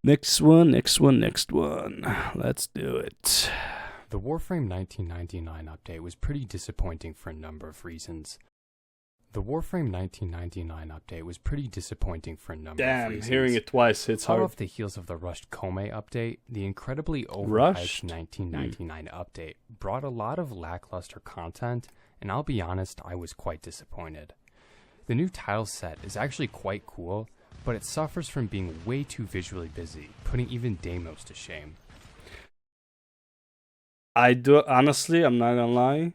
Next one. Let's do it. The Warframe 1999 update was pretty disappointing for a number of reasons. Damn, hearing it twice hits Hot hard. off the heels of the rushed Kome update, the incredibly overhyped Rushed? 1999 update brought a lot of lackluster content, and I'll be honest, I was quite disappointed. The new tile set is actually quite cool, but it suffers from being way too visually busy, putting even Deimos to shame. I do, honestly, I'm not gonna lie.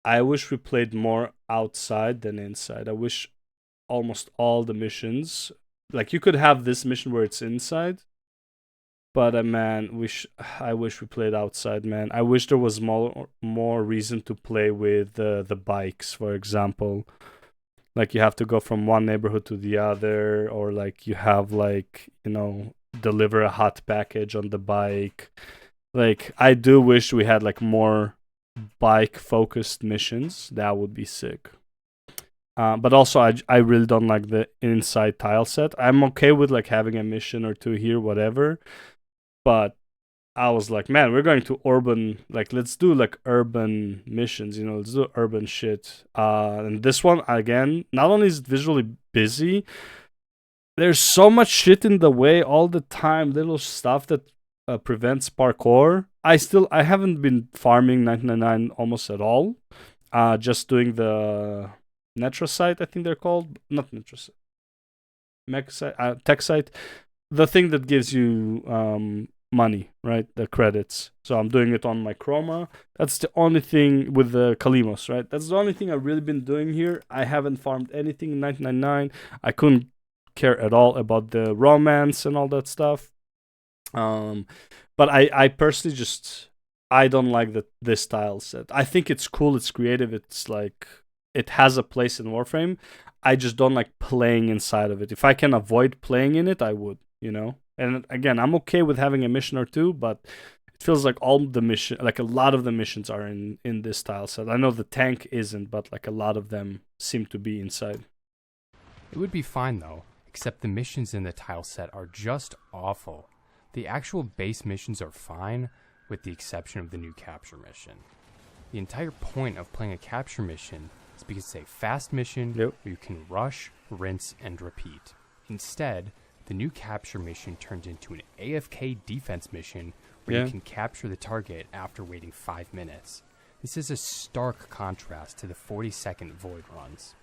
I wish we played more outside than inside. I wish almost all the missions, like you could have this mission where it's inside, but man, I wish we played outside, man. I wish there was more reason to play with the bikes, for example. Like you have to go from one neighborhood to the other, or like you have like, deliver a hot package on the bike. Like I do wish we had like more bike focused missions. That would be sick. But also I really don't like the inside tile set. I'm okay with like having a mission or two here, whatever. But I was like, man, we're going to urban, like let's do like urban missions, let's do urban shit. And this one again, not only is it visually busy, there's so much shit in the way all the time, little stuff that prevents parkour. I haven't been farming 999 almost at all. Just doing the Netra site, I think they're called, not Netra site, mech site, tech site, the thing that gives you money, right? The credits. So I'm doing it on my Chroma. That's the only thing with the Kalimos, right? That's the only thing I've really been doing here. I haven't farmed anything in 999. I couldn't care at all about the romance and all that stuff. But I personally just I don't like this style set. I think it's cool, it's creative, it's like it has a place in Warframe. I just don't like playing inside of it. If I can avoid playing in it, I would, And again, I'm okay with having a mission or two, but it feels like all the mission, like a lot of the missions are in this style set. I know the tank isn't, but like a lot of them seem to be inside. It would be fine though, except the missions in the tile set are just awful. The actual base missions are fine, with the exception of the new capture mission. The entire point of playing a capture mission is because it's a fast mission where you can rush, rinse, and repeat. Instead, the new capture mission turns into an AFK defense mission where you can capture the target after waiting 5 minutes. This is a stark contrast to the 40-second void runs.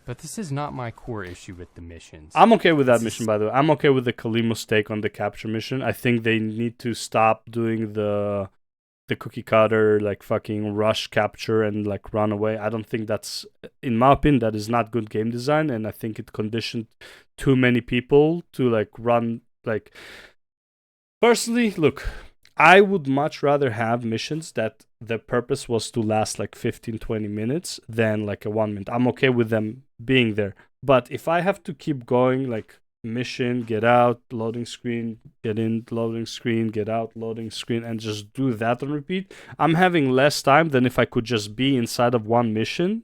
But this is not my core issue with the missions. I'm okay with that mission, by the way. I'm okay with the Kalimos take on the capture mission. I think they need to stop doing the cookie cutter, like fucking rush capture and like run away. I don't think that's, in my opinion, that is not good game design. And I think it conditioned too many people to like run, like, personally, look, I would much rather have missions that the purpose was to last like 15-20 minutes than like a 1 minute. I'm okay with them being there. But if I have to keep going, like mission, get out, loading screen, get in, loading screen, get out, loading screen, and just do that on repeat, I'm having less time than if I could just be inside of one mission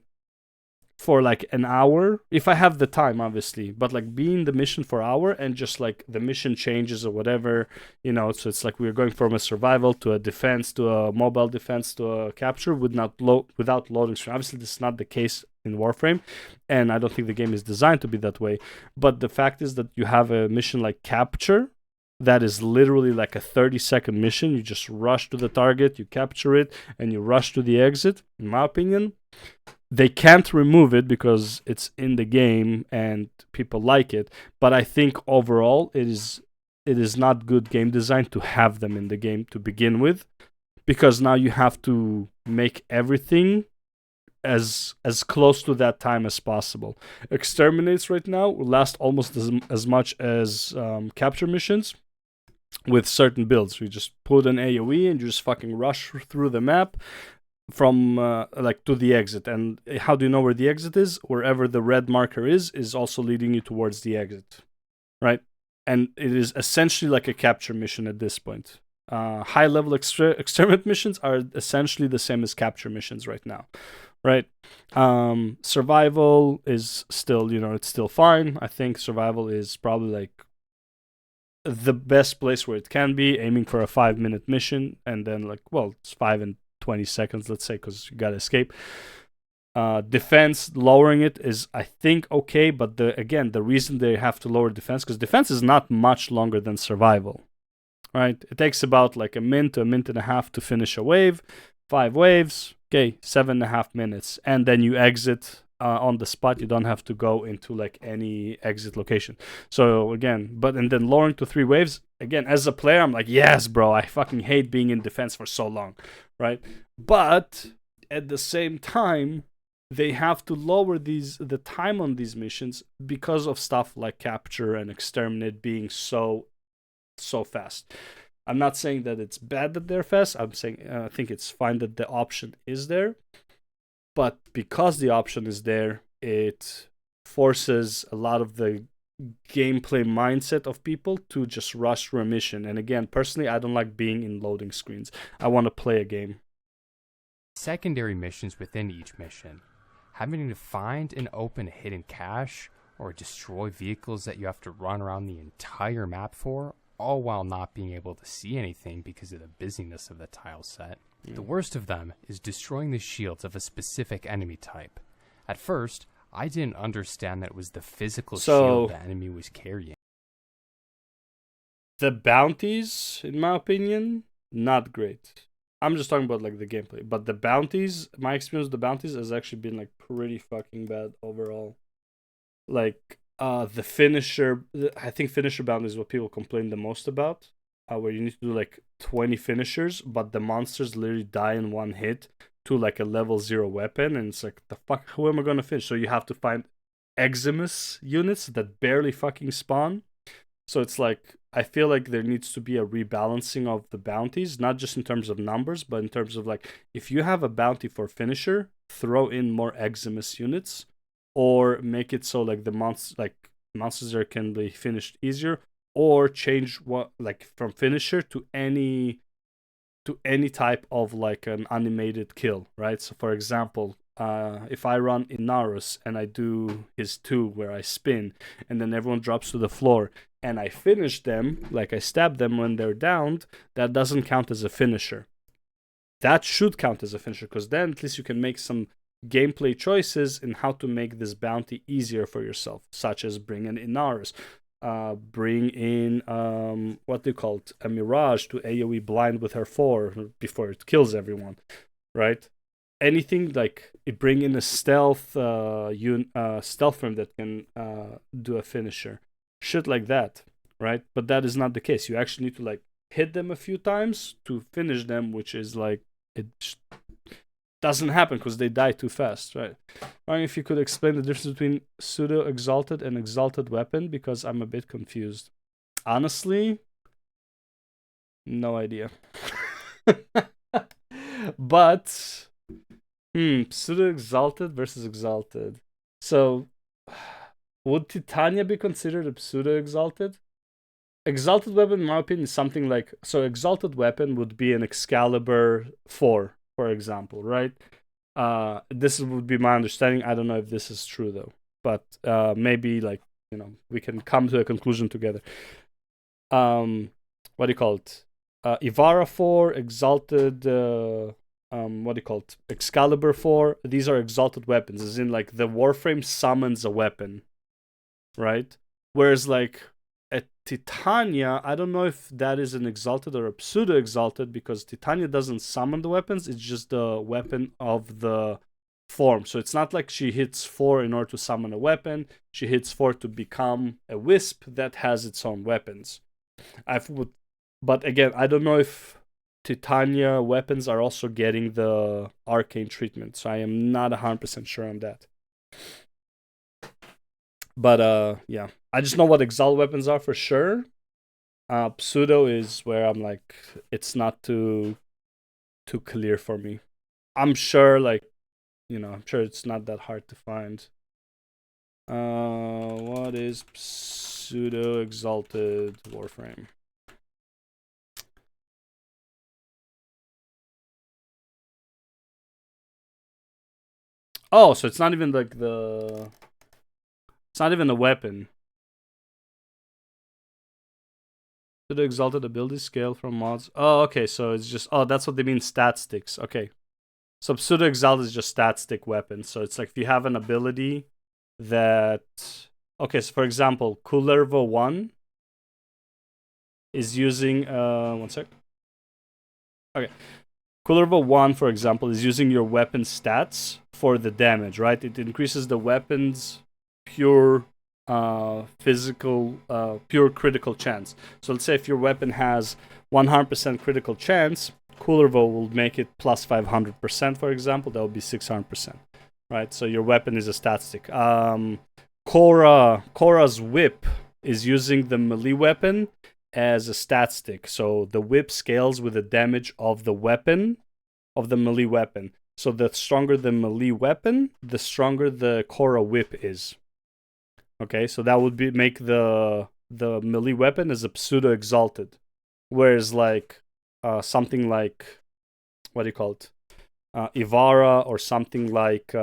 for like an hour, if I have the time, obviously, but like being the mission for an hour and just like the mission changes or whatever, so it's like we're going from a survival to a defense to a mobile defense to a capture without loading screen. Obviously, this is not the case in Warframe, and I don't think the game is designed to be that way. But the fact is that you have a mission like capture that is literally like a 30-second mission. You just rush to the target, you capture it, and you rush to the exit. In my opinion, they can't remove it because it's in the game and people like it. But I think overall it is not good game design to have them in the game to begin with, because now you have to make everything as close to that time as possible. Exterminates right now last almost as much as capture missions with certain builds. You just put an AoE and you just fucking rush through the map from like to the exit. And how do you know where the exit is? Wherever the red marker is also leading you towards the exit, right? And it is essentially like a capture mission at this point. High level experiment missions are essentially the same as capture missions right now, right? Survival is still, it's still fine. I think survival is probably like the best place where it can be, aiming for a 5-minute mission, and then like, well, it's 5 and 20 seconds, let's say, because you gotta escape. Defense, lowering it is, I think, okay, but the reason they have to lower defense, because defense is not much longer than survival, right? It takes about like a minute to a minute and a half to finish a wave. 5 waves, okay, 7.5 minutes, and then you exit on the spot. You don't have to go into like any exit location. So again, and then lowering to 3 waves. Again, as a player, I'm like, yes, bro, I fucking hate being in defense for so long, right? But at the same time, they have to lower the time on these missions because of stuff like capture and exterminate being so fast. I'm not saying that it's bad that they're fast. I'm saying I think it's fine that the option is there. But because the option is there, it forces a lot of the gameplay mindset of people to just rush through a mission. And again, personally, I don't like being in loading screens. I want to play a game. Secondary missions within each mission. Having to find and open a hidden cache or destroy vehicles that you have to run around the entire map for, all while not being able to see anything because of the busyness of the tile set. The worst of them is destroying the shields of a specific enemy type. At first, I didn't understand that it was the physical shield the enemy was carrying. The bounties, in my opinion, not great. I'm just talking about like the gameplay, but the bounties, my experience with the bounties has actually been like pretty fucking bad overall. Like the finisher, I think finisher bounty is what people complain the most about, where you need to do like 20 finishers, but the monsters literally die in one hit to like a level 0 weapon, and it's like, the fuck, who am I gonna finish? So you have to find Eximus units that barely fucking spawn. So it's like, I feel like there needs to be a rebalancing of the bounties, not just in terms of numbers, but in terms of like, if you have a bounty for finisher, throw in more Eximus units, or make it so like the monsters there can be finished easier, or change what like from finisher to any type of like an animated kill, right? So for example, if I run Inarus and I do his 2 where I spin and then everyone drops to the floor and I finish them, like I stab them when they're downed, that doesn't count as a finisher. That should count as a finisher, because then at least you can make some gameplay choices in how to make this bounty easier for yourself, such as bring in Inarus, bring in what they call it, a Mirage to AoE blind with her 4 before it kills everyone, right? Anything like bring in a stealth stealth frame that can do a finisher, shit like that, right? But that is not the case. You actually need to like hit them a few times to finish them, which is like, it doesn't happen because they die too fast, right? Wondering if you could explain the difference between pseudo exalted and exalted weapon, because I'm a bit confused. Honestly, no idea. But pseudo exalted versus exalted. So would Titania be considered a pseudo exalted? Exalted weapon, in my opinion, is something like, so exalted weapon would be an Excalibur 4, for example, right? This would be my understanding. I don't know if this is true though, but maybe like, we can come to a conclusion together. What do you call it? Ivara 4, exalted. What do you call it? Excalibur 4. These are exalted weapons, as in like the Warframe summons a weapon, right? Whereas like at Titania, I don't know if that is an exalted or a pseudo exalted, because Titania doesn't summon the weapons, it's just the weapon of the form. So it's not like she hits 4 in order to summon a weapon, she hits 4 to become a wisp that has its own weapons. But again, I don't know if Titania weapons are also getting the arcane treatment, so I am not 100% sure on that. But yeah, I just know what exalt weapons are for sure. Pseudo is where I'm like, it's not too clear for me. I'm sure, like, I'm sure it's not that hard to find. What is pseudo exalted Warframe? Oh, so it's not even like it's not even a weapon. To the exalted ability scale from mods. Oh, okay, so it's just... Oh, that's what they mean, stat sticks. Okay. So pseudo exalt is just stat stick weapons. So it's like if you have an ability that... Okay, so for example, Kullervo 1 is using... one sec. Okay. Kullervo 1, for example, is using your weapon stats for the damage, right? It increases the weapon's pure physical, pure critical chance. So let's say if your weapon has 100% critical chance, Kullervo will make it plus 500%, for example. That would be 600%, right? So your weapon is a stat stick. Korra's whip is using the melee weapon as a stat stick. So the whip scales with the damage of the weapon, of the melee weapon. So the stronger the melee weapon, the stronger the Korra whip is. Okay, so that would be make the melee weapon as a pseudo exalted. Whereas like something like, what do you call it? Ivara or something like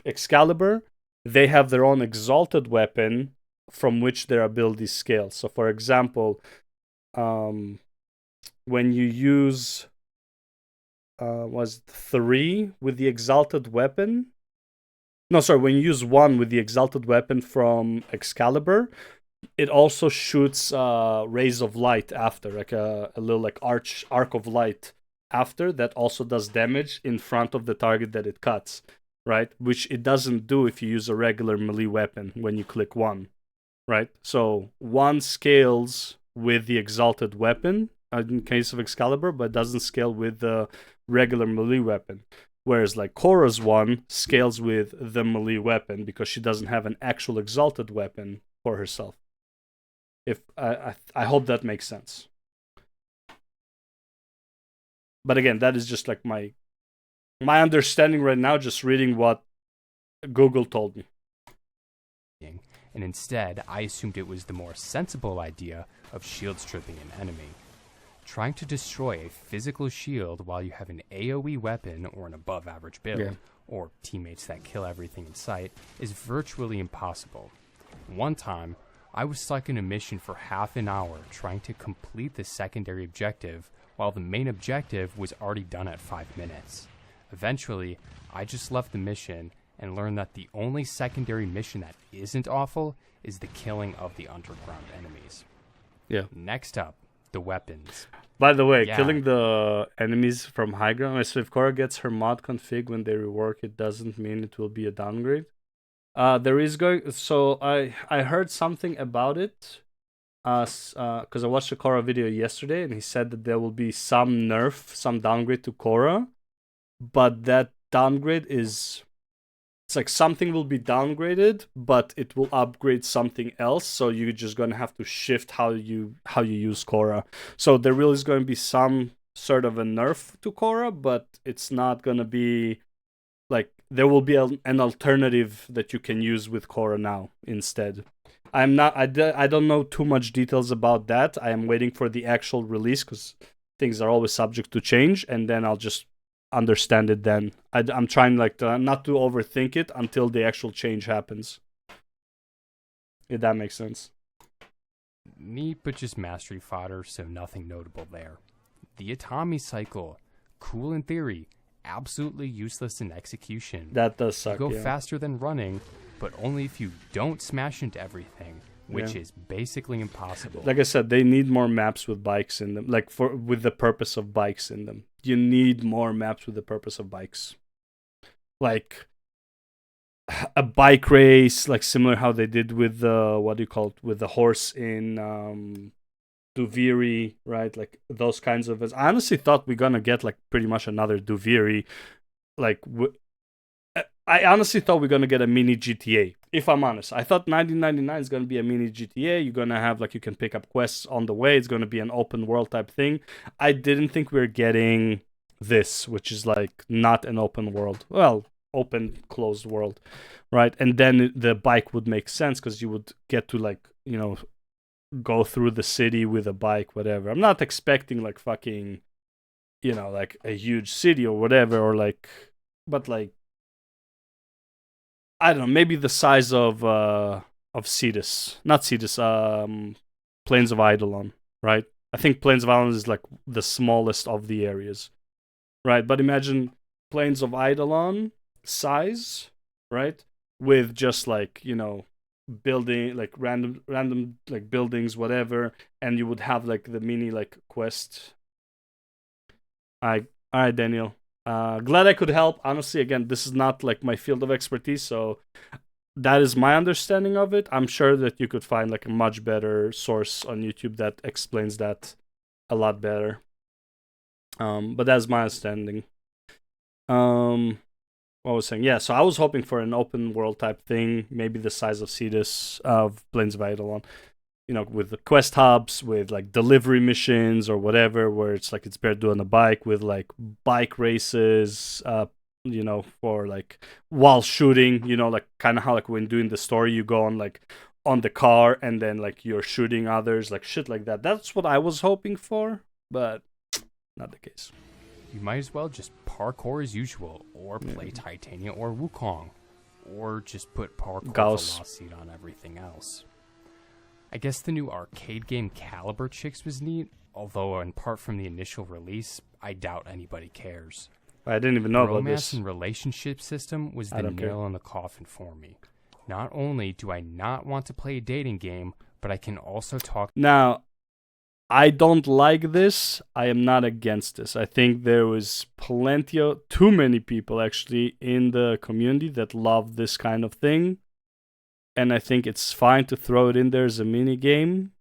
Excalibur, they have their own exalted weapon from which their abilities scale. So for example, when you use was 3 with the exalted weapon, no, sorry, when you use 1 with the exalted weapon from Excalibur, it also shoots rays of light after, like a little like arc of light after that also does damage in front of the target that it cuts, right? Which it doesn't do if you use a regular melee weapon when you click 1, right? So 1 scales with the exalted weapon in case of Excalibur, but doesn't scale with the regular melee weapon. Whereas like Korra's 1 scales with the melee weapon because she doesn't have an actual exalted weapon for herself. If I hope that makes sense. But again, that is just like my understanding right now, just reading what Google told me. And instead, I assumed it was the more sensible idea of shield stripping an enemy. Trying to destroy a physical shield while you have an AoE weapon or an above average build, or teammates that kill everything in sight, is virtually impossible. One time, I was stuck in a mission for half an hour trying to complete the secondary objective while the main objective was already done at 5 minutes. Eventually, I just left the mission and learned that the only secondary mission that isn't awful is the killing of the underground enemies. Yeah. Next up, the weapons. By the way, killing the enemies from high ground, so if Korra gets her mod config when they rework, it doesn't mean it will be a downgrade. There is going. So I heard something about it, because I watched a Korra video yesterday, and he said that there will be some nerf, some downgrade to Korra, but that downgrade is, it's like something will be downgraded, but it will upgrade something else. So you're just gonna have to shift how you use Korra. So there really is going to be some sort of a nerf to Korra, but it's not gonna be like, there will be an alternative that you can use with Korra now instead. I don't know too much details about that. I am waiting for the actual release because things are always subject to change, and then I'll just understand it then. I'm trying like not to overthink it until the actual change happens. If that makes sense. Neat, but just mastery fodder, so nothing notable there. The Atami cycle, cool in theory, absolutely useless in execution. That does suck. You go faster than running, but only if you don't smash into everything, which is basically impossible. Like I said, they need more maps with bikes in them, like with the purpose of bikes in them. You need more maps with the purpose of bikes. Like a bike race, like similar how they did with the, what do you call it, with the horse in Duviri, right? Like those kinds of. I honestly thought we're gonna get like pretty much another Duviri. Like I honestly thought we're gonna get a mini GTA. If I'm honest, I thought 1999 is gonna be a mini GTA. You're gonna have like, you can pick up quests on the way. It's gonna be an open world type thing. I didn't think we were getting this, which is like not an open world. Well, open closed world, right? And then the bike would make sense because you would get to like, you know, go through the city with a bike, whatever. I'm not expecting like fucking, you know, like a huge city or whatever, or like, but like, I don't know, maybe the size of Cetus, not Cetus, Plains of Eidolon, right? I think Plains of Eidolon is like the smallest of the areas, right? But imagine Plains of Eidolon size, right? With just like, building like random like buildings, whatever, and you would have like the mini like quest. All right, Daniel. Glad I could help. Honestly, again, this is not like my field of expertise, so that is my understanding of it. I'm sure that you could find like a much better source on YouTube that explains that a lot better. But that's my understanding. What was I saying? Yeah, so I was hoping for an open world type thing, maybe the size of Cetus of Plains of Eidolon, with the quest hubs, with like delivery missions or whatever, where it's like it's better to do on a bike with like bike races, for like while shooting, like kind of how like when doing the story, you go on like on the car and then like you're shooting others, like shit like that. That's what I was hoping for, but not the case. You might as well just parkour as usual, or play Titania or Wukong, or just put parkour velocity on everything else. I guess the new arcade game Caliber Chicks was neat, although apart from the initial release, I doubt anybody cares. I didn't even know about this. Romance and relationship system was the nail in the coffin for me. Not only do I not want to play a dating game, but I can also talk... Now, I don't like this. I am not against this. I think there was too many people actually in the community that love this kind of thing. And I think it's fine to throw it in there as a mini game.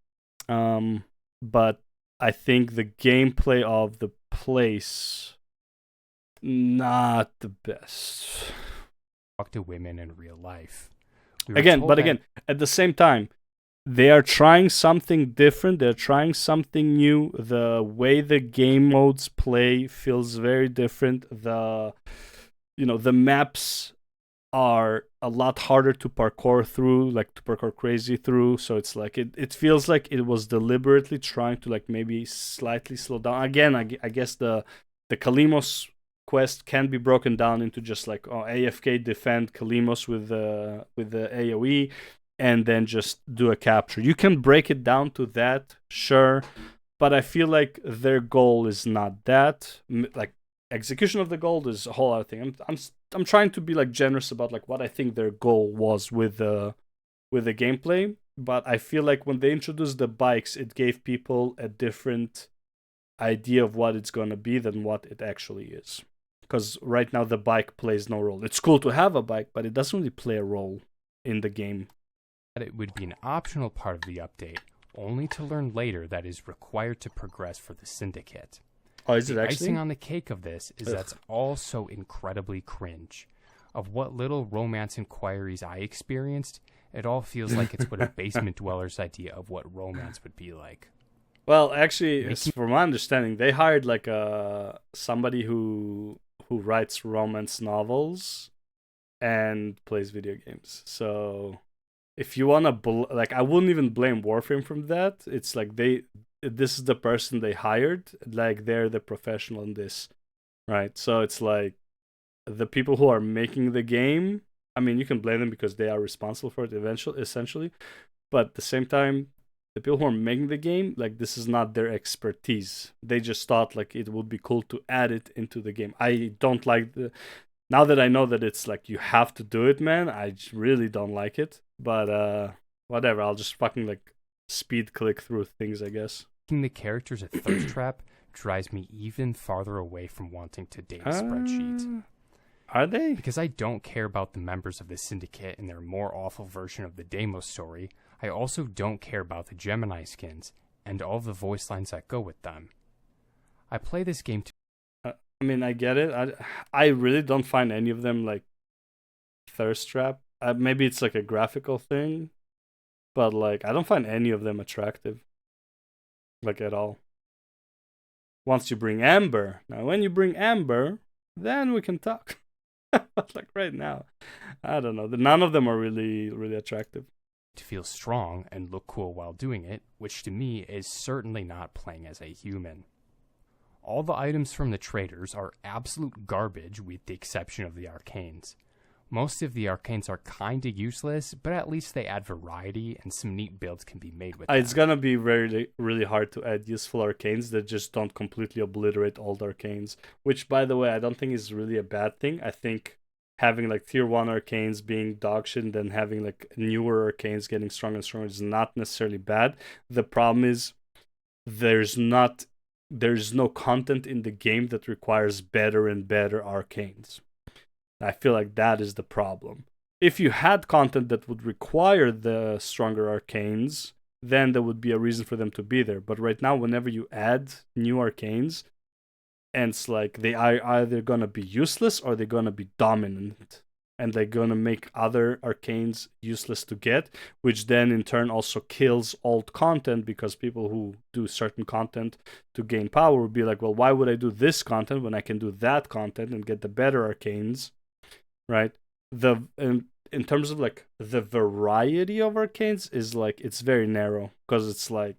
But I think the gameplay of the place, not the best. Talk to women in real life. Again, at the same time, they are trying something different. They're trying something new. The way the game modes play feels very different. The maps are a lot harder to parkour through, like to parkour crazy through. So it's like it feels like it was deliberately trying to like maybe slightly slow down. Again, I guess the Kalimos quest can be broken down into just like AFK defend Kalimos with the AoE. And then just do a capture. You can break it down to that, sure, but I feel like their goal is not that. Like execution of the goal is a whole other thing. I'm trying to be like generous about like what I think their goal was with the gameplay, but I feel like when they introduced the bikes, it gave people a different idea of what it's gonna be than what it actually is. Because right now the bike plays no role. It's cool to have a bike, but it doesn't really play a role in the game. It would be an optional part of the update, only to learn later that is required to progress for the Syndicate. Oh, is it the actually? Icing on the cake of this is that's all so incredibly cringe. Of what little romance inquiries I experienced, it all feels like it's what a basement dweller's idea of what romance would be like. Well, actually, from my understanding, they hired like somebody who writes romance novels and plays video games. So if you want to, I wouldn't even blame Warframe from that. It's like this is the person they hired. Like, they're the professional in this, right? So it's like the people who are making the game, I mean, you can blame them because they are responsible for it essentially. But at the same time, the people who are making the game, like, this is not their expertise. They just thought, like, it would be cool to add it into the game. I don't like now that I know that it's like you have to do it, man, I really don't like it. But whatever, I'll just fucking like speed click through things, I guess. Making the characters a thirst trap drives me even farther away from wanting to date a spreadsheet. Are they? Because I don't care about the members of the Syndicate and their more awful version of the Deimos story, I also don't care about the Gemini skins and all the voice lines that go with them. I play this game I mean, I get it. I really don't find any of them like thirst trap. Maybe it's like a graphical thing, but like I don't find any of them attractive, like at all. Once you bring Amber, now when you bring Amber, then we can talk. But like right now, I don't know. None of them are really, really attractive. To feel strong and look cool while doing it, which to me is certainly not playing as a human. All the items from the traders are absolute garbage with the exception of the arcanes. Most of the arcanes are kinda useless, but at least they add variety and some neat builds can be made with them. It's gonna be really hard to add useful arcanes that just don't completely obliterate old arcanes. Which, by the way, I don't think is really a bad thing. I think having like tier 1 arcanes being dog shit and then having like newer arcanes getting stronger and stronger is not necessarily bad. The problem is there's no content in the game that requires better and better arcanes. I feel like that is the problem. If you had content that would require the stronger arcanes, then there would be a reason for them to be there. But right now, whenever you add new arcanes, and it's like they are either gonna be useless or they're gonna be dominant, and they're gonna make other arcanes useless to get, which then in turn also kills old content, because people who do certain content to gain power would be like, well, why would I do this content when I can do that content and get the better arcanes, right? In terms of like the variety of arcanes is like it's very narrow, because it's like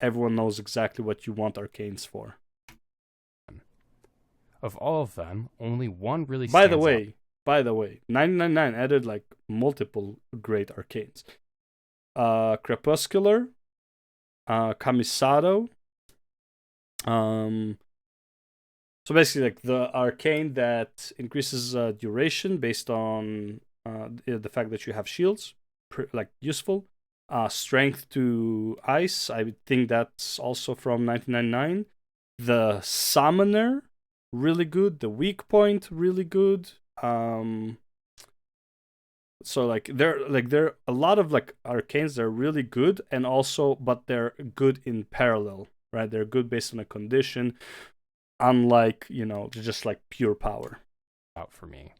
everyone knows exactly what you want arcanes for. Of all of them, only one really By stands the out. way, 999 added like multiple great arcanes. Crepuscular, Camisado. So basically, like the arcane that increases duration based on the fact that you have shields, like useful. Strength to ice, I would think that's also from 1999. The Summoner, really good. The Weak Point, really good. So like there are a lot of like arcanes that are really good, and also but they're good in parallel, right? They're good based on a condition, unlike, you know, just like pure power. Out for me.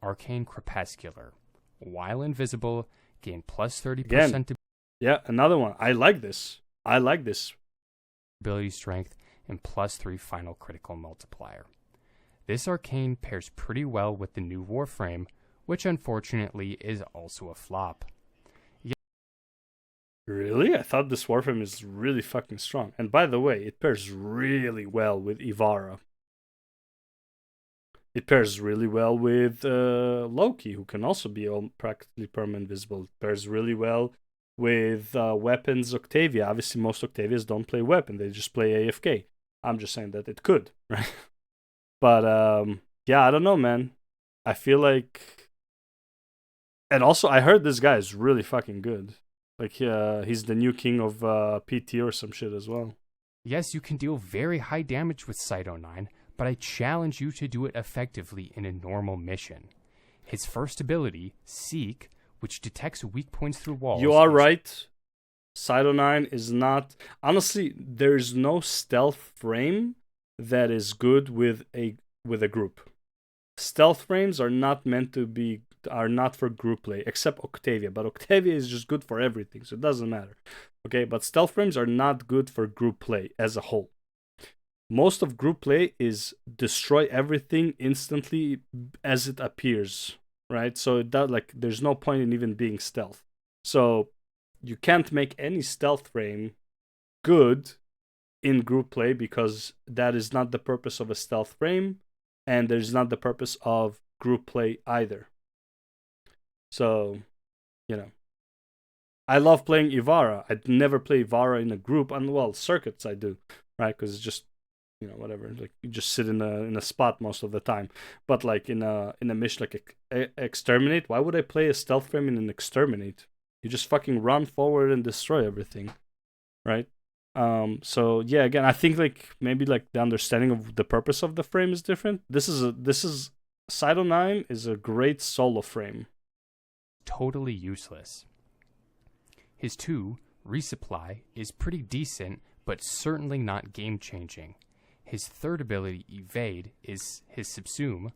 Arcane Crepuscular. While invisible, gain plus 30% to Yeah, another one. I like this. ability strength and plus 3 final critical multiplier. This arcane pairs pretty well with the new Warframe, which unfortunately is also a flop. Really? I thought this Warframe is really fucking strong. And by the way, it pairs really well with Ivara. It pairs really well with Loki, who can also be practically permanent visible. It pairs really well with weapons Octavia. Obviously, most Octavias don't play weapon; they just play AFK. I'm just saying that it could, right? But yeah, I don't know, man. I feel like, and also I heard this guy is really fucking good. Like he's the new king of PT or some shit as well. Yes, you can deal very high damage with Cyto9, but I challenge you to do it effectively in a normal mission. His first ability, Seek, which detects weak points through walls. You are right. Cyto9 is not... Honestly, there's no stealth frame that is good with a group. Stealth frames are not for group play, except Octavia. But Octavia is just good for everything, so it doesn't matter. Okay, but stealth frames are not good for group play as a whole. Most of group play is destroy everything instantly as it appears, right? So there's no point in even being stealth. So you can't make any stealth frame good in group play, because that is not the purpose of a stealth frame, and there's not the purpose of group play either. So, you know, I love playing Ivara. I'd never play Ivara in a group, and well, circuits I do, right? Because it's just, you know, whatever. Like you just sit in a spot most of the time. But like in a mission like exterminate, why would I play a stealth frame in an exterminate? You just fucking run forward and destroy everything, right? So yeah, again, I think like maybe like the understanding of the purpose of the frame is different. This is Cyto9 is a great solo frame. Totally useless. His 2, Resupply, is pretty decent, but certainly not game-changing. His third ability, Evade, is his Subsume,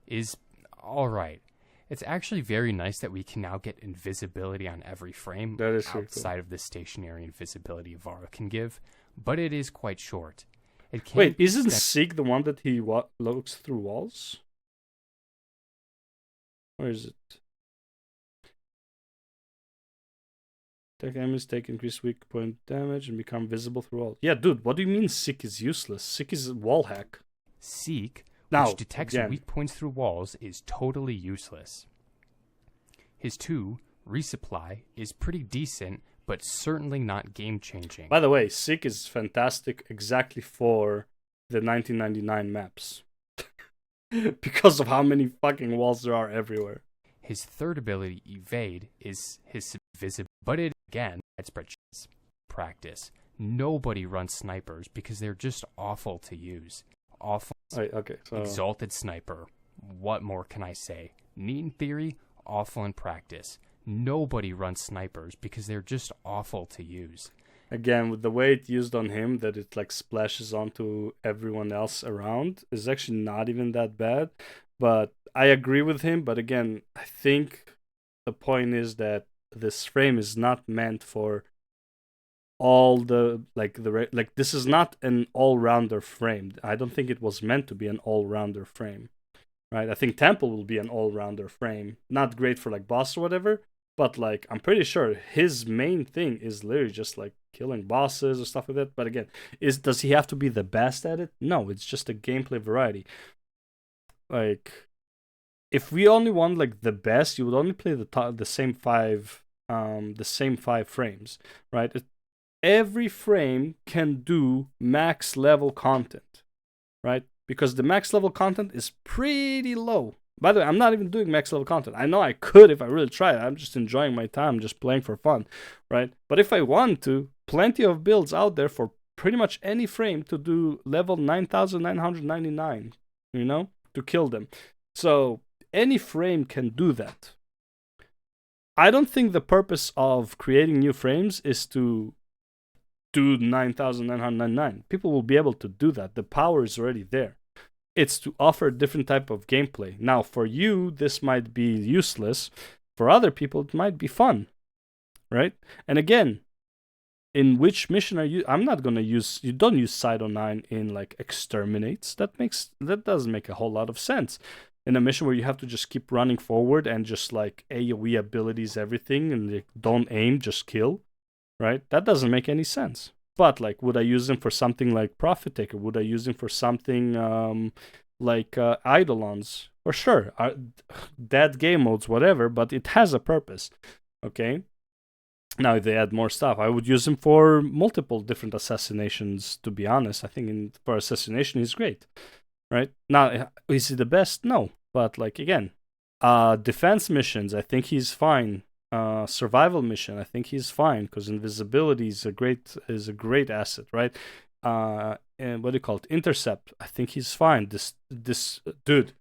is alright. It's actually very nice that we can now get invisibility on every frame outside of the stationary invisibility Ivara can give, but it is quite short. Wait, isn't Seek the one that he looks through walls? Where is it? Attack enemies take increased weak point damage and become visible through walls. Yeah, dude, what do you mean Seek is useless? Seek is wall hack. Seek, Now, which detects weak points through walls, is totally useless. His 2, Resupply, is pretty decent, but certainly not game-changing. By the way, Sick is fantastic exactly for the 1999 maps. Because of how many fucking walls there are everywhere. His 3rd ability, Evade, is his visibility, but it, again, widespread practice. Nobody runs snipers because they're just awful to use. Awful. Right, okay, so... Exalted Sniper. What more can I say? Neat in theory, awful in practice. Nobody runs snipers because they're just awful to use. Again, with the way it used on him, that it like splashes onto everyone else around, is actually not even that bad. But I agree with him. But again, I think the point is that this frame is not meant for all the this is not an all-rounder frame. I don't think it was meant to be an all-rounder frame, right? I think Temple will be an all-rounder frame. Not great for like boss or whatever, but like I'm pretty sure his main thing is literally just like killing bosses or stuff like that. But again, does he have to be the best at it? No, it's just a gameplay variety. Like, if we only want like the best, you would only play the same five frames, right? Every frame can do max level content, right? Because the max level content is pretty low. By the way, I'm not even doing max level content. I know I could if I really tried. I'm just enjoying my time, just playing for fun, right? But if I want to, plenty of builds out there for pretty much any frame to do level 9,999, to kill them. So any frame can do that. I don't think the purpose of creating new frames is to do 9,999. People will be able to do that. The power is already there. It's to offer a different type of gameplay. Now, for you, this might be useless. For other people, it might be fun, right? And again, in which mission are you? I'm not gonna use. You don't use Cyto 9 in like exterminates. That doesn't make a whole lot of sense. In a mission where you have to just keep running forward and just like AoE abilities everything and like, don't aim, just kill, right? That doesn't make any sense. But like, would I use him for something like Profit Taker? Would I use him for something like Eidolons? For sure, dead game modes, whatever. But it has a purpose. Okay. Now, if they add more stuff, I would use him for multiple different assassinations. To be honest, I think for assassination, he's great. Right now, is he the best? No. But like again, defense missions, I think he's fine. Survival mission, I think he's fine because invisibility is a great asset, right? And what do you call it? Intercept, I think he's fine. This dude,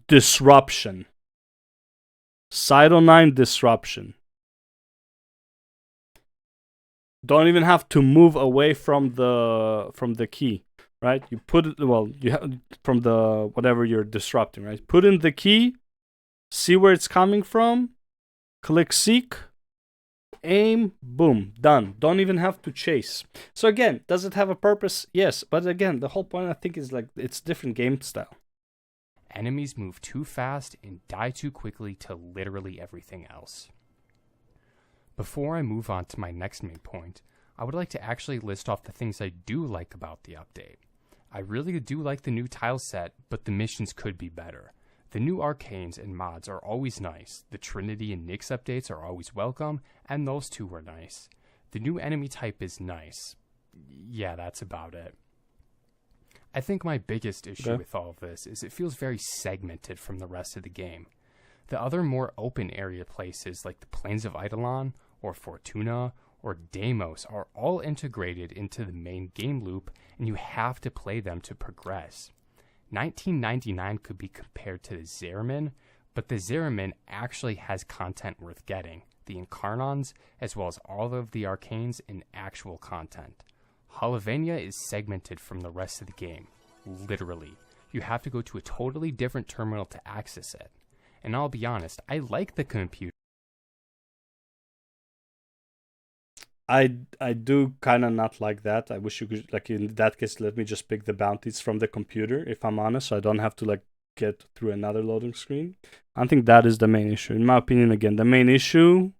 disruption, Cyto 9 disruption. Don't even have to move away from the key. Right, you put it. Well, you have from the whatever you're disrupting. Right, put in the key, see where it's coming from, click seek, aim, boom, done. Don't even have to chase. So again, does it have a purpose? Yes, but again, the whole point I think is like it's different game style. Enemies move too fast and die too quickly to literally everything else. Before I move on to my next main point, I would like to actually list off the things I do like about the update. I really do like the new tile set, but the missions could be better. The new arcanes and mods are always nice. The Trinity and Nyx updates are always welcome, and those two were nice. The new enemy type is nice. Yeah, that's about it. I think my biggest issue with all of this is it feels very segmented from the rest of the game. The other more open area places like the Plains of Eidolon or Fortuna or Deimos are all integrated into the main game loop, and you have to play them to progress. 1999 could be compared to the Zeramin, but the Zeramin actually has content worth getting, the Incarnons, as well as all of the Arcanes and actual content. Halavenia is segmented from the rest of the game, literally. You have to go to a totally different terminal to access it. And I'll be honest, I like the computer. I do kind of not like that. I wish you could, like in that case, let me just pick the bounties from the computer, if I'm honest, so I don't have to like get through another loading screen. I think that is the main issue. In my opinion, again, the main issue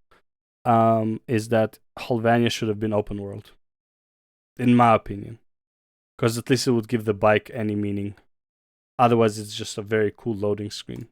is that Halvania should have been open world. In my opinion. Because at least it would give the bike any meaning. Otherwise, it's just a very cool loading screen.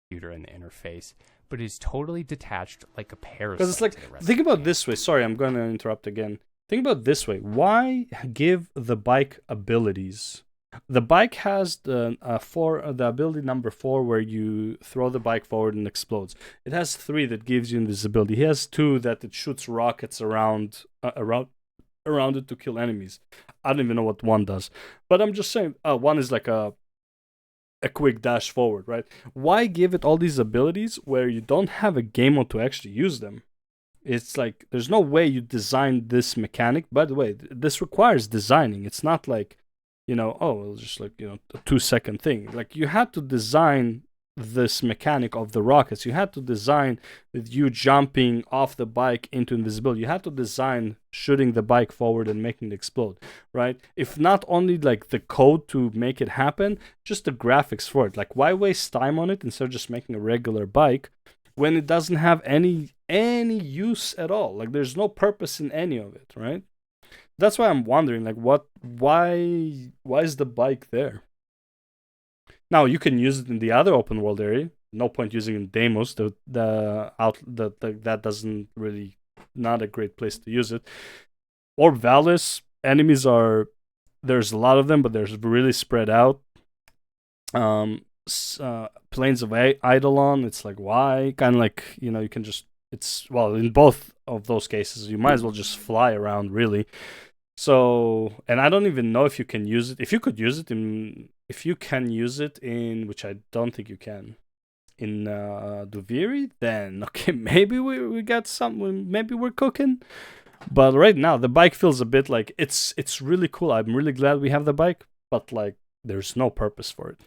Computer and the interface, but is totally detached like a parasite. Because it's like, to the rest think of the about game. this way. Sorry, I'm going to interrupt again. Think about this way. Why give the bike abilities? The bike has the ability number 4 where you throw the bike forward and explodes. It has 3 that gives you invisibility. He has 2 that it shoots rockets around it to kill enemies. I don't even know what 1 does. But I'm just saying, 1 is like a quick dash forward, right? Why give it all these abilities where you don't have a game mode to actually use them? It's like there's no way you design this mechanic. By the way, this requires designing. It's not like, it's just like, a 2-second thing. Like, you had to design this mechanic of the rockets. You had to design with you jumping off the bike into invisibility. You had to design shooting the bike forward and making it explode, right? If not only like the code to make it happen, just the graphics for it. Like, why waste time on it instead of just making a regular bike when it doesn't have any use at all? Like, there's no purpose in any of it, right? That's why I'm wondering, like, why is the bike there? Now, you can use it in the other open world area. No point using it in Deimos. That doesn't really, not a great place to use it. Or Valis, enemies there's a lot of them, but they're really spread out. Plains of Eidolon, it's like, why? Kind of like, you can just, in both of those cases, you might as well just fly around, really. So, and I don't even know if you can use it. If you can use it in, which I don't think you can, in Duviri, then okay, maybe we got something. Maybe we're cooking. But right now, the bike feels a bit like it's really cool. I'm really glad we have the bike, but like there's no purpose for it.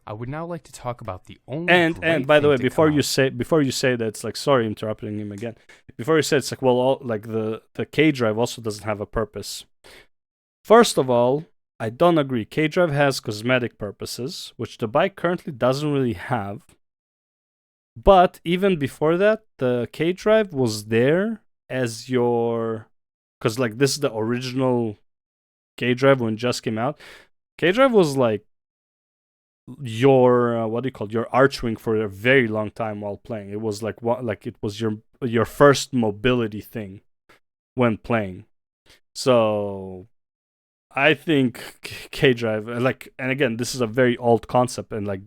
I would now like to talk about the only and by the way, before you say that, it's like, sorry, interrupting him again. Before you say it's like, well, like the K drive also doesn't have a purpose. First of all, I don't agree. K drive has cosmetic purposes, which the bike currently doesn't really have. But even before that, the K drive was there as because like this is the original K drive when it just came out. K drive was like your your archwing for a very long time while playing. It was like it was your first mobility thing when playing. So I think K drive, like, and again, this is a very old concept, and like,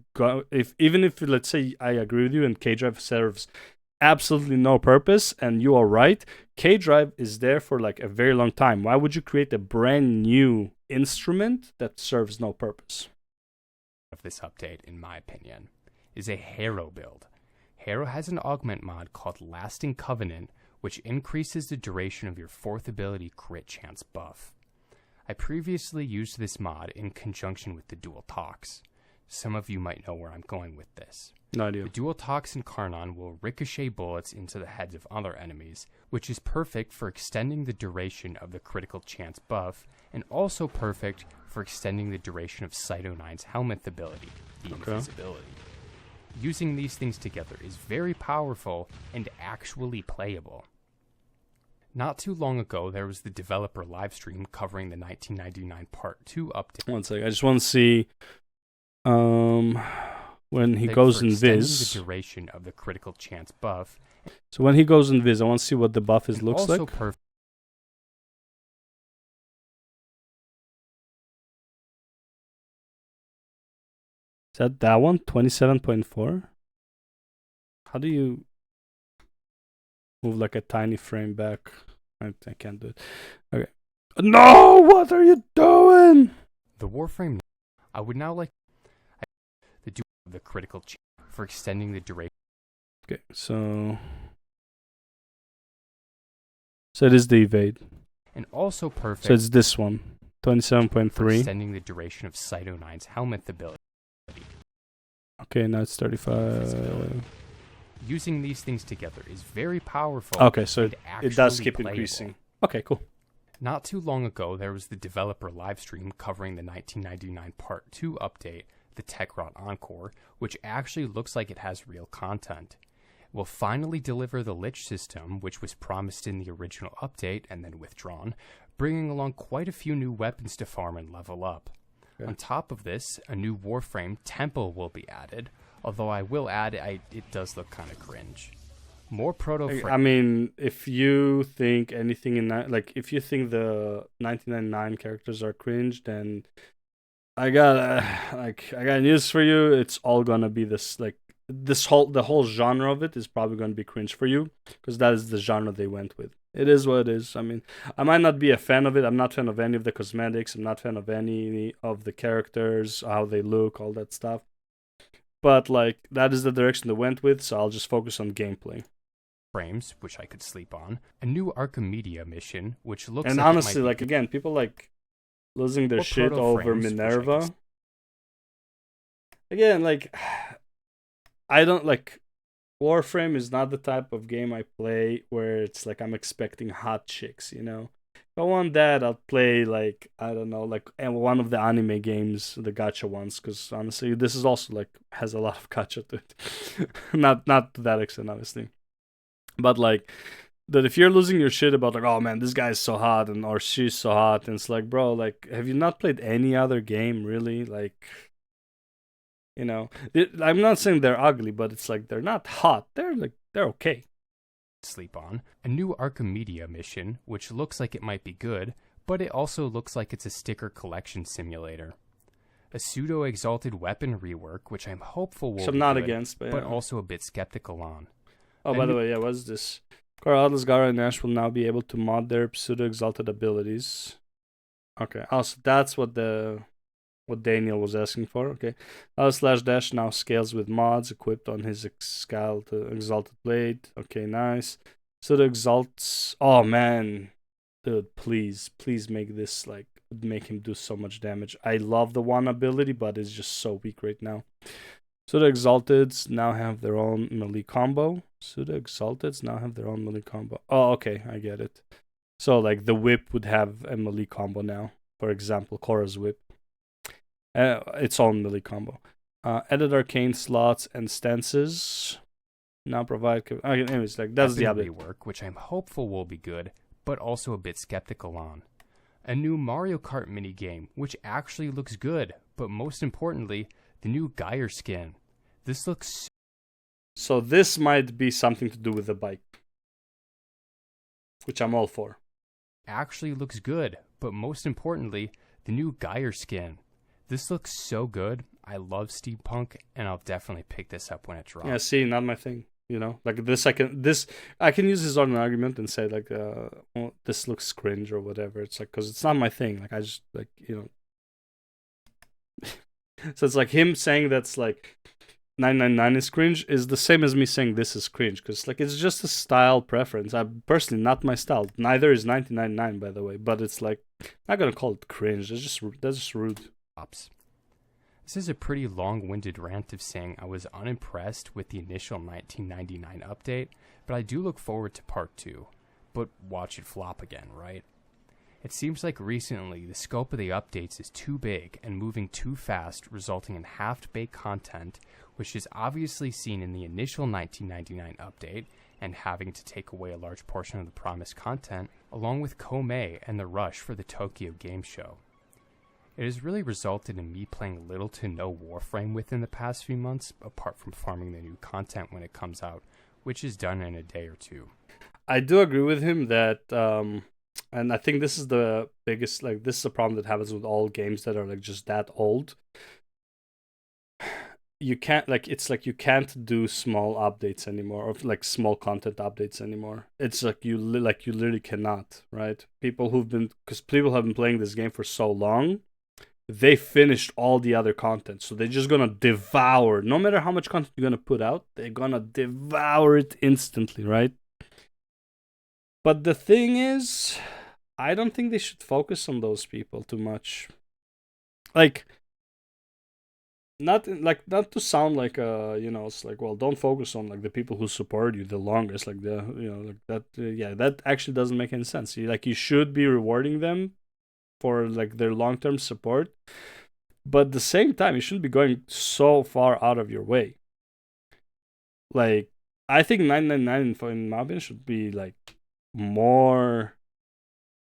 even if let's say I agree with you and K drive serves absolutely no purpose, and you are right, K drive is there for like a very long time. Why would you create a brand new instrument that serves no purpose? Of this update, in my opinion, is a Harrow build. Harrow has an augment mod called Lasting Covenant, which increases the duration of your 4th ability crit chance buff. I previously used this mod in conjunction with the Dual Tox. Some of you might know where I'm going with this. No idea. The Dual Tox in Karnan will ricochet bullets into the heads of other enemies, which is perfect for extending the duration of the critical chance buff, and also perfect for extending the duration of Cyto 9's Helminth ability, the invisibility. Using these things together is very powerful and actually playable. Not too long ago, there was the developer livestream covering the 1999 Part 2 update. One second, I just want to see when he goes in Viz. The duration of the critical chance buff. So when he goes in Viz, I want to see what the buff looks also like. Perfect. Is that one? 27.4? How do you move like a tiny frame back? I can't do it. Okay. No! What are you doing? The Warframe. I would now like the critical chance for extending the duration. Okay, so it is the evade. And also perfect. So it's this one. 27.3. Extending the duration of Cyto 9's Helminth ability. Okay, now it's 35. Using these things together is very powerful. Okay, so it does keep playable. increasing. Okay, cool. Not too long ago, there was the developer livestream covering the 1999 Part 2 update, the Techrot Encore, which actually looks like it has real content. It will finally deliver the Lich system, which was promised in the original update and then withdrawn, bringing along quite a few new weapons to farm and level up. Okay. On top of this, a new Warframe temple will be added, although I will add it does look kind of cringe. More proto I mean, if you think anything in that, like, if you think the 1999 characters are cringe, then I got news for you. It's all gonna be this, like, the whole genre of it is probably gonna be cringe for you, because that is the genre they went with. It is what it is. I mean, I might not be a fan of it. I'm not a fan of any of the cosmetics. I'm not a fan of any of the characters, how they look, all that stuff. But like, that is the direction they went with, so I'll just focus on gameplay. frames, which I could sleep on. A new Archimedia mission, which looks And like honestly, it might like, be again, people like losing their Or shit over proto-frames, which I could Minerva. Again, like, I don't like, Warframe is not the type of game I play where it's like I'm expecting hot chicks, you know. If I want that, I'll play, like, I don't know, like, one of the anime games, the gacha ones, because honestly, this is also like has a lot of gacha to it. Not to that extent, obviously, but like, that if you're losing your shit about, like, oh man, this guy is so hot, and or she's so hot, and it's like, bro, like, have you not played any other game, really? Like, you know, I'm not saying they're ugly, but it's like they're not hot. They're okay. sleep on. A new Archimedia mission, which looks like it might be good, but it also looks like it's a sticker collection simulator. A pseudo-exalted weapon rework, which I'm hopeful will So I'm be not good, against, but yeah. also a bit skeptical on. Oh, by the way, yeah, what's this? Core Atlas, Gara, and Nash will now be able to mod their pseudo-exalted abilities. Okay, also that's what Daniel was asking for. Okay, /dash now scales with mods equipped on his exalted blade. Okay, nice. Exalts. Oh man, dude, please make this, like, make him do so much damage. I love the one ability, but it's just so weak right now. Exalteds now have their own melee combo. Exalteds now have their own melee combo. Oh, okay, I get it. So, like, the whip would have a melee combo now. For example, Korra's whip. Its own melee combo. Edit arcane slots and stances. Now provide. Okay, anyways, like, that's the update. Rework, which I'm hopeful will be good, but also a bit skeptical on. A new Mario Kart minigame, which actually looks good, but most importantly, the new Geyer skin. This looks. So this might be something to do with the bike, which I'm all for. Actually looks good, but most importantly, the new Geyer skin. This looks so good. I love steampunk, and I'll definitely pick this up when it drops. Yeah, see, not my thing. You know, like, this I can use this on an argument and say, like, well, this looks cringe or whatever. It's like, because it's not my thing. Like, I just, like, you know. So it's like him saying that's like 999 is cringe is the same as me saying this is cringe, because, like, it's just a style preference. I personally, not my style. Neither is 1999, by the way. But it's like, I'm not gonna call it cringe. That's just rude. This is a pretty long-winded rant of saying I was unimpressed with the initial 1999 update, but I do look forward to part 2. But watch it flop again, right? It seems like recently the scope of the updates is too big and moving too fast, resulting in half-baked content, which is obviously seen in the initial 1999 update, and having to take away a large portion of the promised content, along with Komei and the rush for the Tokyo Game Show. It has really resulted in me playing little to no Warframe within the past few months, apart from farming the new content when it comes out, which is done in a day or two. I do agree with him that, and I think this is the biggest, like, this is a problem that happens with all games that are, like, just that old. You can't, like, it's like you can't do small updates anymore, or like small content updates anymore. It's like you literally cannot, right? Because people have been playing this game for so long, they finished all the other content, so they're just gonna devour. No matter how much content you're gonna put out, they're gonna devour it instantly, right? But the thing is, I don't think they should focus on those people too much. Like, not to sound like, you know, it's like, well, don't focus on, like, the people who support you the longest, like, the, you know, like that. Yeah, that actually doesn't make any sense. You should be rewarding them for, like, their long-term support, but at the same time, you shouldn't be going so far out of your way. Like, I think 999 in my opinion should be, like, more,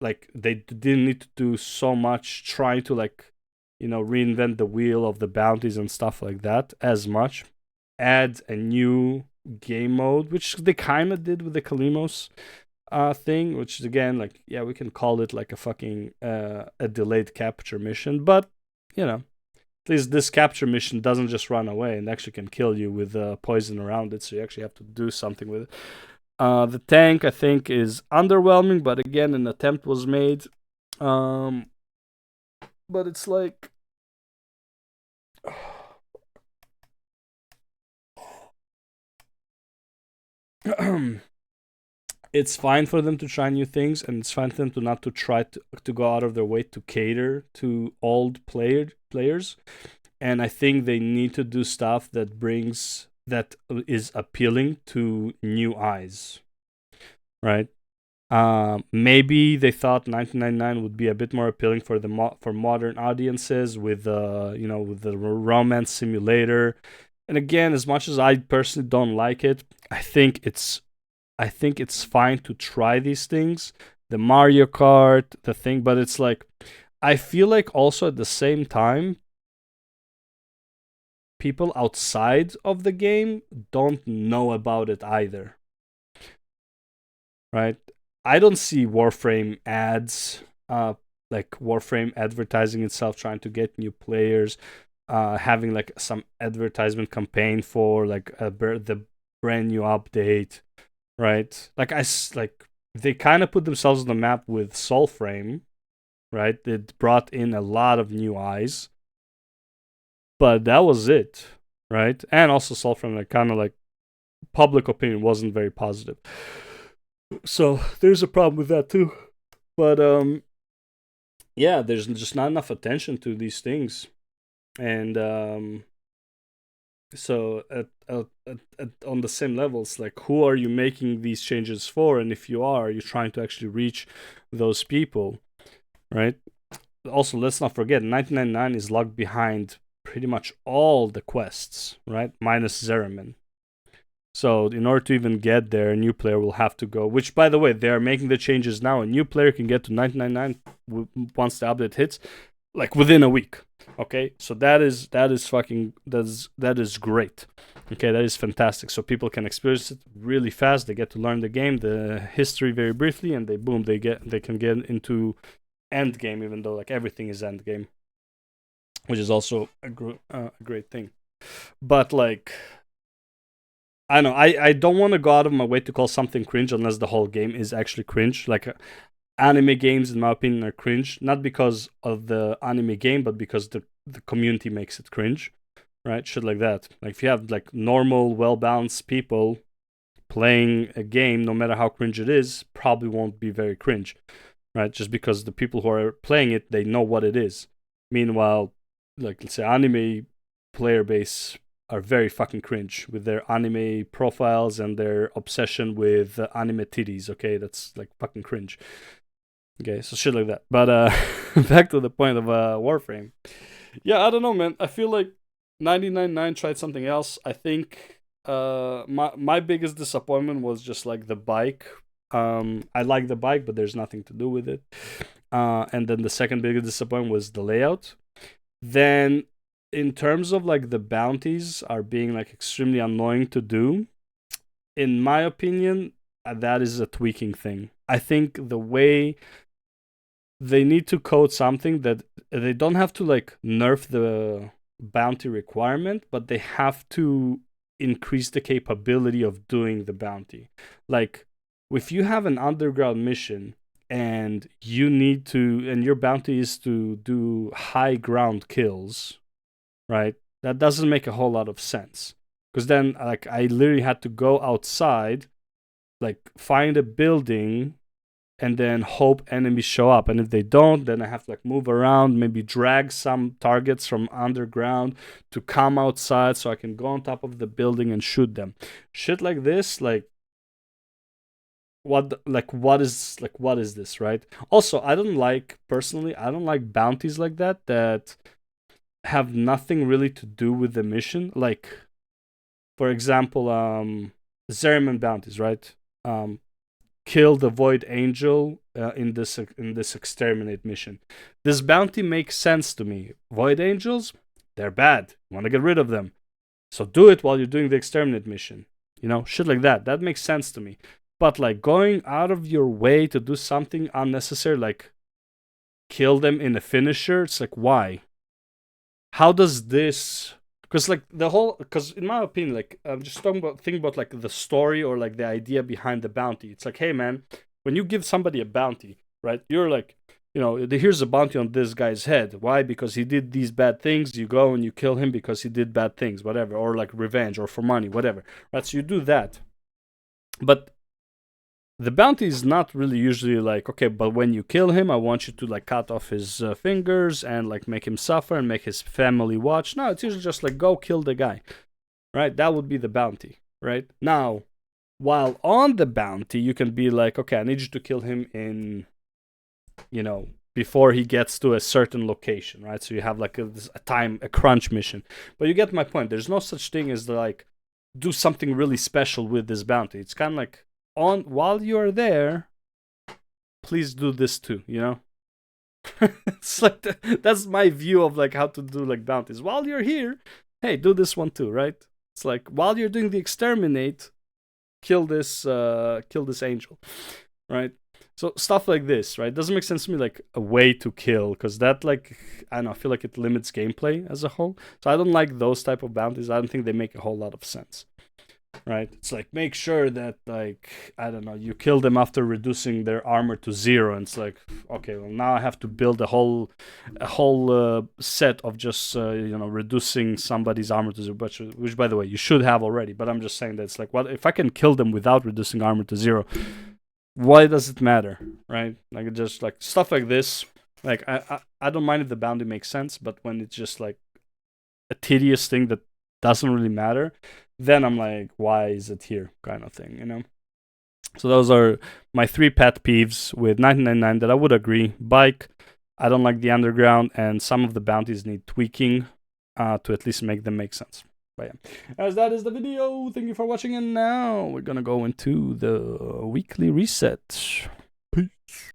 like, they didn't need to do so much trying to, like, reinvent the wheel of the bounties and stuff like that as much. Add a new game mode, which they kind of did with the Kalimos thing, which is again like, yeah, we can call it like a fucking a delayed capture mission, but at least this capture mission doesn't just run away and actually can kill you with poison around it, so you actually have to do something with it. The tank, I think, is underwhelming, but again, an attempt was made. But it's like, it's fine for them to try new things, and it's fine for them to not to try to go out of their way to cater to old players. And I think they need to do stuff that is appealing to new eyes, right? Maybe they thought 1999 would be a bit more appealing for for modern audiences with with the romance simulator. And again, as much as I personally don't like it, I think it's fine to try these things, the Mario Kart, the thing, but it's like, I feel like also at the same time, people outside of the game don't know about it either. Right? I don't see Warframe ads, like Warframe advertising itself, trying to get new players, having like some advertisement campaign for like the brand new update, right? Like they kind of put themselves on the map with Soulframe, right? It brought in a lot of new eyes, but that was it, right? And also Soulframe, like kind of like public opinion wasn't very positive. So there's a problem with that too. But yeah, there's just not enough attention to these things, and so on the same levels, like, who are you making these changes for? And if you're trying to actually reach those people, right? Also, let's not forget, 1999 is locked behind pretty much all the quests, right? Minus Zeraman. So in order to even get there, a new player will have to go. Which, by the way, they are making the changes now. A new player can get to 1999 once the update hits, like within a week. Okay, so that is great. Okay, that is fantastic. So people can experience it really fast. They get to learn the game, the history very briefly, and they can get into end game, even though like everything is end game, which is also a great thing. But like, I know I don't want to go out of my way to call something cringe unless the whole game is actually cringe. Like anime games, in my opinion, are cringe not because of the anime game, but because the community makes it cringe, right? Shit like that. Like if you have like normal, well balanced people playing a game, no matter how cringe it is, probably won't be very cringe, right? Just because the people who are playing it, they know what it is. Meanwhile, like let's say anime player base are very fucking cringe with their anime profiles and their obsession with anime titties. Okay, that's like fucking cringe. Okay, so shit like that. But back to the point of Warframe. Yeah, I don't know, man. I feel like 999 tried something else. I think my biggest disappointment was just like the bike. I like the bike, but there's nothing to do with it. And then the second biggest disappointment was the layout. Then in terms of like the bounties are being like extremely annoying to do, in my opinion, that is a tweaking thing. I think the way they need to code something that they don't have to like nerf the bounty requirement, but they have to increase the capability of doing the bounty. Like if you have an underground mission and your bounty is to do high ground kills, right? That doesn't make a whole lot of sense. Because then like I literally had to go outside, like find a building and then hope enemies show up. And if they don't, then I have to like move around, maybe drag some targets from underground to come outside so I can go on top of the building and shoot them. Shit like this, like what is this, right? Also, I don't like bounties like that have nothing really to do with the mission. Like, for example, Zeriman bounties, right? kill the Void Angel in this exterminate mission. This bounty makes sense to me. Void Angels, they're bad. You want to get rid of them, so do it while you're doing the exterminate mission. You know, shit like that. That makes sense to me. But like going out of your way to do something unnecessary, like kill them in a finisher, it's like, why? How does this? Because like the whole, because in my opinion, like I'm just thinking about like the story or like the idea behind the bounty. It's like, hey man, when you give somebody a bounty, right? You're like, you know, here's a bounty on this guy's head. Why? Because he did these bad things. You go and you kill him because he did bad things, whatever, or like revenge or for money, whatever. Right? So you do that, but the bounty is not really usually like, okay, but when you kill him, I want you to like cut off his fingers and like make him suffer and make his family watch. No, it's usually just like, go kill the guy, right? That would be the bounty, right? Now, while on the bounty, you can be like, okay, I need you to kill him in, you know, before he gets to a certain location, right? So you have like a crunch mission. But you get my point. There's no such thing as like, do something really special with this bounty. It's kind of like, while you're there, please do this too, you know. It's like that's my view of like how to do like bounties. While you're here, hey, do this one too, right? It's like while you're doing the exterminate, kill this angel, right? So stuff like this, right? Doesn't make sense to me, like a way to kill, because that, like, I don't know, I feel like it limits gameplay as a whole. So I don't like those type of bounties. I don't think they make a whole lot of sense. Right, it's like make sure that, like, I don't know, you kill them after reducing their armor to 0, and it's like, okay, well now I have to build a whole set of just you know, reducing somebody's armor to 0, which by the way you should have already. But I'm just saying that it's like, what if I can kill them without reducing armor to 0? Why does it matter, right? Like, just like stuff like this. Like I don't mind if the bounty makes sense, but when it's just like a tedious thing that doesn't really matter, then I'm like, why is it here, kind of thing, you know? So those are my 3 pet peeves with 1999 that I would agree. Bike, I don't like the underground, and some of the bounties need tweaking to at least make them make sense. But yeah, as that is the video. Thank you for watching, and now we're gonna go into the weekly reset.